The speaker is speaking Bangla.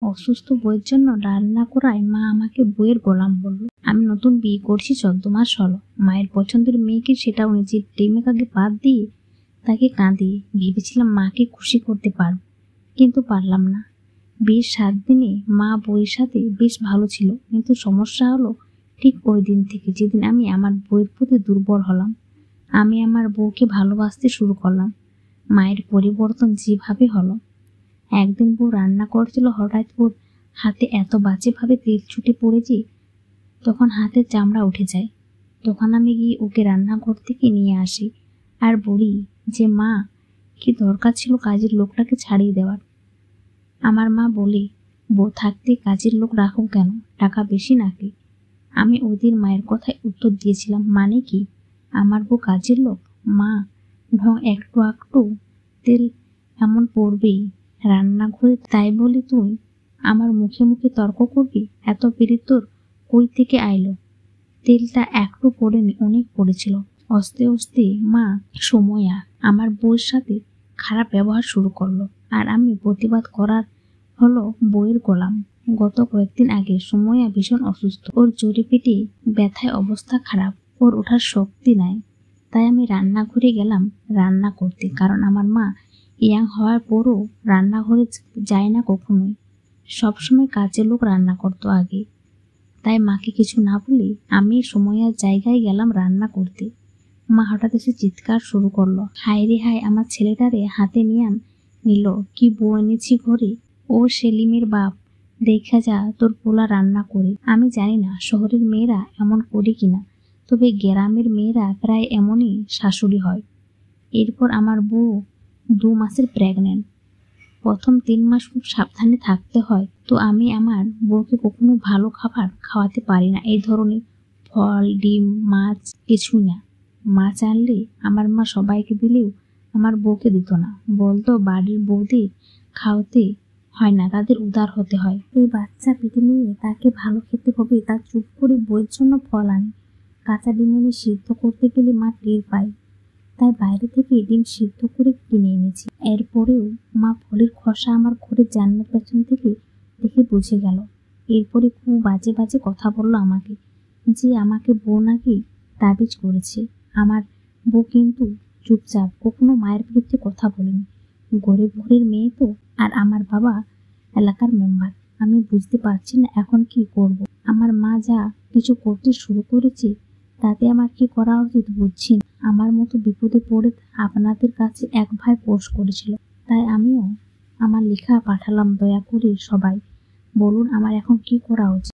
অসুস্থ বউয়ের জন্য রান্না করায় মা আমাকে বউয়ের গোলাম বলল। আমি নতুন বিয়ে করছি 14 মাস হলো। মায়ের পছন্দের মেয়েকে সেটাও নিজের প্রেমিকাকে বাদ দিয়ে তাকে কাঁদিয়ে ভেবেছিলাম মাকে খুশি করতে পারব, কিন্তু পারলাম না। বিয়ের 7 দিনে মা বউয়ের সাথে বেশ ভালো ছিল, কিন্তু সমস্যা হলো ঠিক ওই দিন থেকে, যেদিন আমি আমার বউয়ের প্রতি দুর্বল হলাম। আমি আমার বউকে ভালোবাসতে শুরু করলাম। মায়ের পরিবর্তন যেভাবে হলো, একদিন বউ রান্না করছিল, হঠাৎ ওর হাতে এত বাজেভাবে তেল ছুটে পড়ে যে তখন হাতের চামড়া উঠে যায়। তখন আমি গিয়ে ওকে রান্নাঘর থেকে নিয়ে আসি আর বলি যে মা, কি দরকার ছিল কাজের লোকটাকে ছাড়িয়ে দেওয়ার। আমার মা বলে, বউ থাকতে কাজের লোক রাখো কেন, টাকা বেশি নাকি? আমি ওদের মায়ের কথায় উত্তর দিয়েছিলাম, মানে কি, আমার বউ কাজের লোক? মা, ঢং একটু একটু তেল এমন পড়বেই রান্নাঘরে, তাই বলি তুই আমার মুখে মুখে তর্ক করবি? এত পিরিত তোর কই থেকে আইলো? তেলটা একটু পড়েনি, অনেক পড়েছিল। আস্তে আস্তে মা সময়া আমার বউয়ের সাথে খারাপ ব্যবহার শুরু করলো, আর আমি প্রতিবাদ করার হলো বউয়ের গোলাম। গত কয়েকদিন আগে সময়া ভীষণ অসুস্থ, ওর জোরে পেটে ব্যথায় অবস্থা খারাপ, ওর ওঠার শক্তি নাই। তাই আমি রান্নাঘরে গেলাম রান্না করতে, কারণ আমার মা ইয়াং হওয়ার পরও রান্নাঘরে যায় না কখনোই। সবসময় কাজের লোক রান্না করতো আগে। তাই মাকে কিছু না বলে আমি সময়ার জায়গায় গেলাম রান্না করতে। মা হঠাৎ এসে চিৎকার শুরু করলো, হায় রে হায়, আমার ছেলেটারে হাতে নিয়ে নিল, কি বউ এনেছি ঘরে, ও সেলিমের বাপ, দেখা যা তোর পোলা রান্না করে। আমি জানি না শহরের মেয়েরা এমন করে কিনা, তবে গ্রামের মেয়েরা প্রায় এমনই শাশুড়ি হয়। এরপর আমার বউ 2 মাসের প্রেগনেন্ট। প্রথম 3 মাস খুব সাবধানে থাকতে হয়। তো আমি আমার বউকে কখনো ভালো খাবার খাওয়াতে পারি না, এই ধরনের ফল, ডিম, মাছ কিছু না। মাছ আনলে আমার মা সবাইকে দিলেও আমার বউকে দিত না, বলতো বাড়ির বউদের খাওয়াতে হয় না, তাদের উদার হতে হয়। এই বাচ্চা পেটে নিয়ে তাকে ভালো খেতে হবে, তা চুপ করে বউয়ের জন্য ফল আনে। কাঁচা ডিম এনে সিদ্ধ করতে গেলে মা টের পায়, তাই বাইরে থেকে ডিম সিদ্ধ করে কিনে এনেছি। এরপরেও মা ফলের খোসা আমার ঘরের জানলার পেছন থেকে দেখে বুঝে গেল। এরপরে খুব বাজে বাজে কথা বলল আমাকে, যে আমাকে বউ নাকি তাবিজ করেছে। আমার বউ কিন্তু চুপচাপ, কখনো মায়ের বিরুদ্ধে কথা বলেনি। গরিব ঘরের মেয়ে তো, আর আমার বাবা এলাকার মেম্বার। আমি বুঝতে পারছি না এখন কি করব। আমার মা যা কিছু করতে শুরু করেছে, তাতে আমার কি করা উচিত বুঝছি না। আমার মতো বিপদে পড়ে আপনাদের কাছে এক ভাই পোস্ট করেছিল, তাই আমিও আমার লেখা পাঠালাম। দয়া করে সবাই বলুন আমার এখন কি করা উচিত।